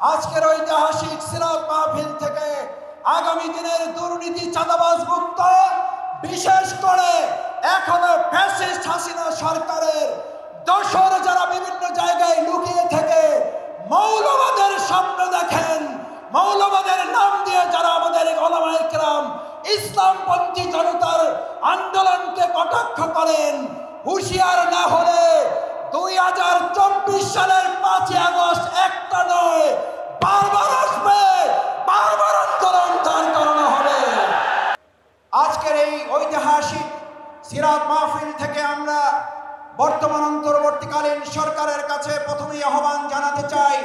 আজকের ঐতিহাসিক সিরাত মাহফিল থেকে আগামী দিনের দুর্নীতি চাঁদাবাজ মুক্ত, বিশেষ করে এখনো ফ্যাসিস্ট হাসিনা সরকারের দোসর যারা বিভিন্ন জায়গায় লুকিয়ে থেকে মৌলবাদের স্বপ্ন দেখেন, মৌলবাদের নাম দিয়ে যারা আমাদের ওলামায়ে কেরাম ইসলামপন্থী জনতার আন্দোলনকে কটাক্ষ করেন, হুঁশিয়ার না হলে 2024 সালের 5ই আগস্ট একটা নয় বারবার আসবে, বারবার আন্দোলন দাঁড় করানো হবে। আজকের এই ঐতিহাসিক সিরাত মাহফিল থেকে আমরা বর্তমান অন্তর্বর্তীকালীন সরকারের কাছে প্রথমেই আহ্বান জানাতে চাই,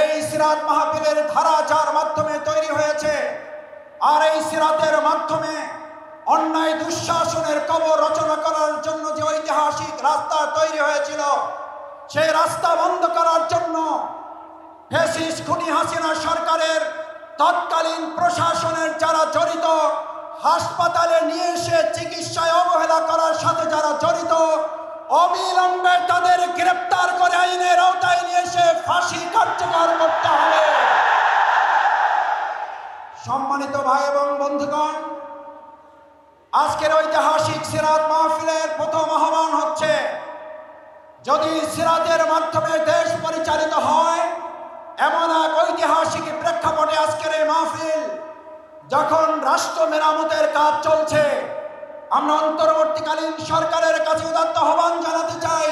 এই সিরাত মাহফিলের ধারা যার মাধ্যমে তৈরি হয়েছে, আর এই সিরাতের মাধ্যমে অন্যায় দুঃশাসনের কবর রচনা করার জন্য যে ঐতিহাসিক রাস্তা তৈরি হয়েছিল, সেই রাস্তা বন্ধ করার জন্য ফ্যাসিস্ট খুনি হাসিনা সরকারের তৎকালীন প্রশাসনের যারা জড়িত, হাসপাতালে নিয়ে এসে চিকিৎসায় অবহেলা করার সাথে যারা জড়িত, অবিলম্বে তাদের গ্রেপ্তার করে আইনের আওতায় নিয়ে এসে ফাঁসি কার্যকর করতে হবে। সম্মানিত ভাই এবং বন্ধুগণ, আজকের ঐতিহাসিক সিরাত মাহফিলের প্রথম আহ্বান হচ্ছে, যদি সিরাতের মাধ্যমে দেশ পরিচালিত হয়, এমন এক ঐতিহাসিক প্রেক্ষাপটে আজকের এই মাহফিল, যখন রাষ্ট্র মেরামতের কাজ চলছে, আমরা অন্তর্বর্তীকালীন সরকারের কাছে উদাত্ত আহ্বান জানাতে চাই,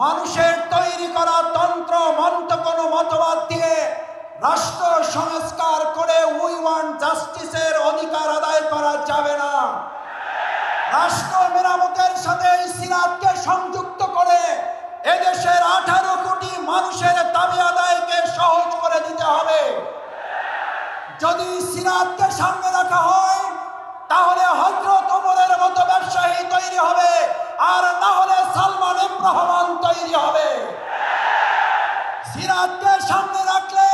মানুষের তৈরি করা তন্ত্র মন্ত্র কোনো মতবাদ দিয়ে রাষ্ট্র সংস্কার করে উই ওয়ান্ট জাস্টিসের অধিকার আদায় করা যাবে না। রাষ্ট্র মেরামতের সাথে এই সিরাতকে সংযুক্ত করে এদেশের 18 কোটি মানুষের দাবি আদায়কে সহজ করে দিতে হবে। যদি সিরাতকে সামনে রাখা হয়, তাহলে হযরত ওমরের মতো ব্যবসায়ী তৈরি হবে, আর না হলে সালমান ইবনে রহমান তৈরি হবে। সিরাতকে সামনে রাখলে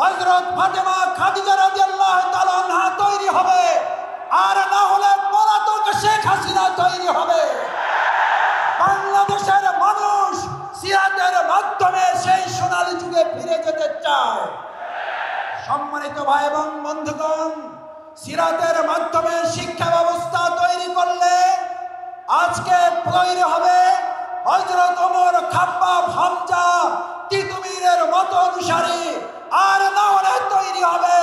হযরত ফাতেমা খাদিজা রাদিয়াল্লাহু তাআলা আনহা তৈরি হবে, আর না হলে পলাতক শেখ হাসিনা তৈরি হবে। বাংলাদেশের মানুষ সিরাতের মাধ্যমে সেই সোনালী যুগে ফিরে যেতে চায়। সম্মানিত ভাই এবং বন্ধুগণ, সিরাতের মাধ্যমে শিক্ষা ব্যবস্থা তৈরি করলে আজকে তৈরি হবে হযরত ওমর, খাব্বাব, হামজা, তিতুমীরের মতো অনুসারী, আর না হলে তৈরি হবে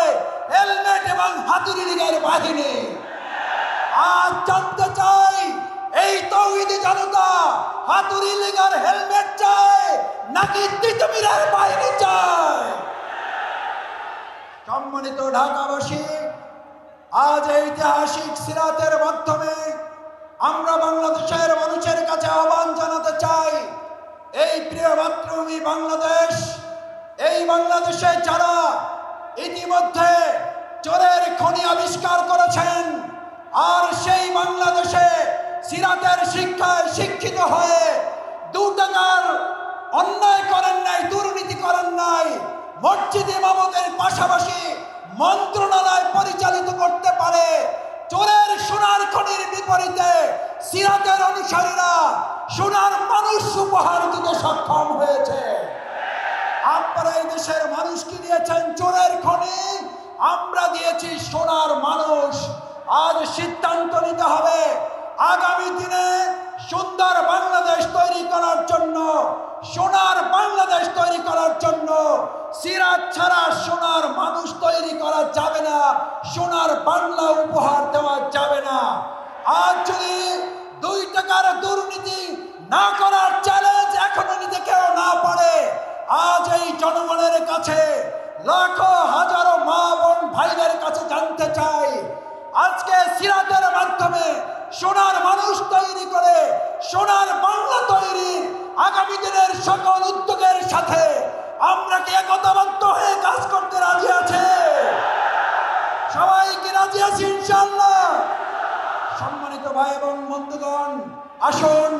হেলমেট এবং হাতুড়ি লীগের বাহিনী। আজ জানতে চাই, এই তৌহিদি জনতা হাতুড়ি লীগের হেলমেট চায় নাকি তিতুমীরের বাহিনী চায়? সম্মানিত ঢাকাবাসী, আজ ঐতিহাসিক সিরাতের মাধ্যমে আমরা বাংলাদেশের মানুষের কাছে আহ্বান জানাতে চাই, এই প্রিয় মাতৃভূমি বাংলাদেশ, এই বাংলাদেশে যারা ইতিমধ্যে চোরের খনি আবিষ্কার করেছেন, আর সেই বাংলাদেশে সিরাতের শিক্ষায় শিক্ষিত হয়ে 2 টাকার অন্যায় করেন নাই, দুর্নীতি করেন নাই, মসজিদ ইমামতের পাশাপাশি মন্ত্রণালয় পরিচালিত করতে পারে, চোরের সোনার খনির বিপরীতে সিরাতের অনুসারীরা সোনার মানুষ উপহার দিতে সক্ষম হয়েছে। আপনারা এই দেশের মানুষকে দিয়েছেন চোরের খনি, আমরা দিয়েছি সোনার মানুষ। আজ সিদ্ধান্ত নিতে হবে, আগামী দিনে সুন্দর বাংলাদেশ তৈরি করার জন্য, সোনার বাংলাদেশ তৈরি করার জন্য সিরাত ছাড়া সোনার মানুষ তৈরি করা যাবে না, সোনার বাংলা উপহার দেওয়া যাবে না। আজ যদি 2 টাকার দুর্নীতি না করার চ্যালেঞ্জ এখনো নিতে কেউ না পারে, আজ এই জনগণের কাছে, লাখো হাজারো মা বোন ভাইদের কাছে জানতে চাই, আজকে সিরাতের মাধ্যমে সোনার মানুষ তৈরি করে সোনার বাংলা তৈরি আগামী দিনের সকল উদ্যোগের সাথে আমরা কি একতাবদ্ধ হয়ে কাজ করতে রাজি আছে? সবাই কি রাজি আছি ইনশাআল্লাহ? সম্মানিত ভাই এবং বন্ধুগণ, আসুন